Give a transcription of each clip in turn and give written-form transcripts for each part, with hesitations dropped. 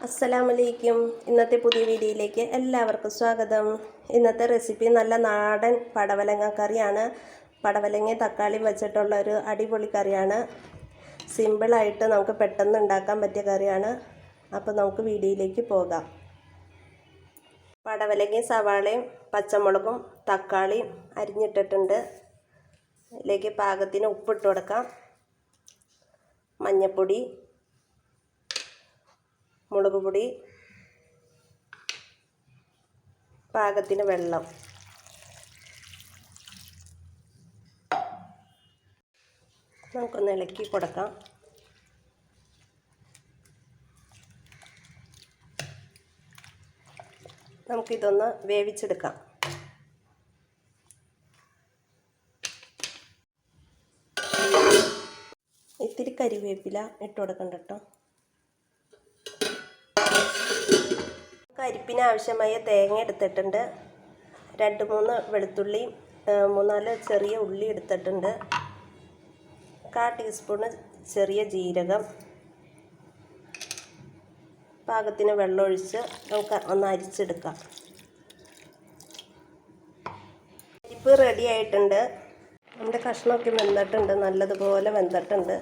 അസ്സലാമലൈക്കും. ഇന്നത്തെ പുതിയ വീഡിയോയിലേക്ക് എല്ലാവർക്കും സ്വാഗതം. ഇന്നത്തെ റെസിപ്പി നല്ല നാടൻ പടവലങ്ങ കറിയാണ്. പടവലങ്ങയും തക്കാളിയും വെച്ചിട്ടുള്ള ഒരു അടിപൊളി കറിയാണ്. സിമ്പിളായിട്ട് നമുക്ക് പെട്ടെന്ന് ഉണ്ടാക്കാൻ പറ്റിയ കറിയാണ്. അപ്പോൾ നമുക്ക് വീഡിയോയിലേക്ക് പോകാം. പടവലങ്ങയും സവാളയും പച്ചമുളകും തക്കാളിയും അരിഞ്ഞിട്ടിട്ടുണ്ട്. ഇതിലേക്ക് പാകത്തിന് ഉപ്പിട്ട് കൊടുക്കാം. മഞ്ഞൾപ്പൊടി, മുളക് പൊടി, പാകത്തിന് വെള്ളം. നമുക്കൊന്ന് ഇളക്കി കൊടുക്കാം. നമുക്കിതൊന്ന് വേവിച്ചെടുക്കാം. ഇത്തിരി കരിവേപ്പില ഇട്ട് കൊടുക്കണ്ട കേട്ടോ. അരിപ്പിന് ആവശ്യമായ തേങ്ങ എടുത്തിട്ടുണ്ട്. 2-3 വെളുത്തുള്ളി, 3-4 ചെറിയ ഉള്ളി എടുത്തിട്ടുണ്ട്. 1/4 ടീസ്പൂണ് ചെറിയ ജീരകം, പാകത്തിന് വെള്ളമൊഴിച്ച് നമുക്ക് ഒന്ന് അരിച്ചെടുക്കാം. അരിപ്പ് റെഡി ആയിട്ടുണ്ട്. നമ്മുടെ കഷ്ണമൊക്കെ വെന്തിട്ടുണ്ട്, നല്ലതുപോലെ വെന്തിട്ടുണ്ട്.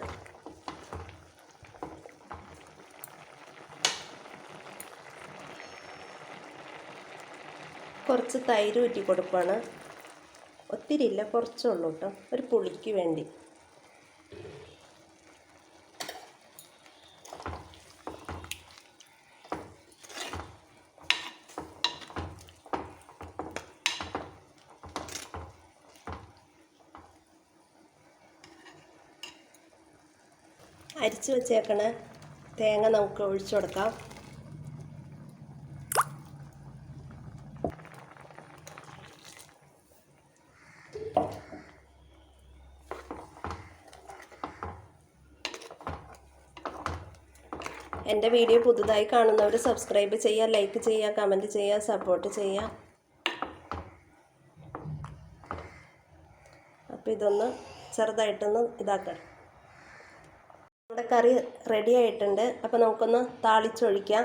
കുറച്ച് തൈര് ഊറ്റി കൊടുക്കുകയാണ്. ഒത്തിരി ഇല്ല, കുറച്ചുള്ളൂ കേട്ടോ, ഒരു പുളിക്ക് വേണ്ടി. അരിച്ച് വെച്ചേക്കണ തേങ്ങ നമുക്ക് ഒഴിച്ചു കൊടുക്കാം. എൻ്റെ വീഡിയോ പുതുതായി കാണുന്നവർ സബ്സ്ക്രൈബ് ചെയ്യുക, ലൈക്ക് ചെയ്യുക, കമൻറ്റ് ചെയ്യുക, സപ്പോർട്ട് ചെയ്യുക. അപ്പോൾ ഇതൊന്ന് ചെറുതായിട്ടൊന്ന് ഇതാക്കാം. നമ്മുടെ കറി റെഡി ആയിട്ടുണ്ട്. അപ്പോൾ നമുക്കൊന്ന് താളിച്ചൊഴിക്കാം.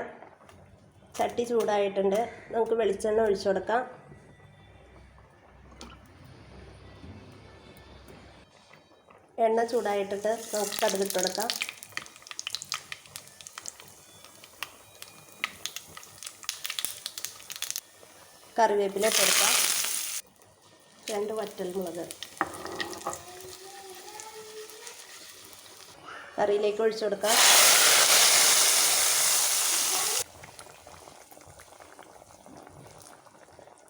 ചട്ടി ചൂടായിട്ടുണ്ട്. നമുക്ക് വെളിച്ചെണ്ണ ഒഴിച്ചു കൊടുക്കാം. എണ്ണ ചൂടായിട്ടിട്ട് നമുക്ക് കടുകിട്ട് കൊടുക്കാം. കറിവേപ്പില ഇട്ട് കൊടുക്കാം. 2 വറ്റൽമുളക് കറിയിലേക്ക് ഒഴിച്ചു കൊടുക്കാം.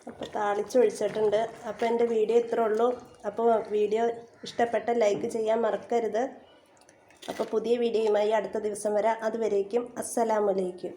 അപ്പോൾ താളിച്ചൊഴിച്ചിട്ടുണ്ട്. അപ്പോൾ എൻ്റെ വീഡിയോ ഇത്രേ ഉള്ളൂ. അപ്പോൾ വീഡിയോ ഇഷ്ടപ്പെട്ട ലൈക്ക് ചെയ്യാൻ മറക്കരുത്. അപ്പോൾ പുതിയ വീഡിയോയുമായി അടുത്ത ദിവസം വരാം. അതുവരേക്കും അസ്സലാമു അലൈക്കും.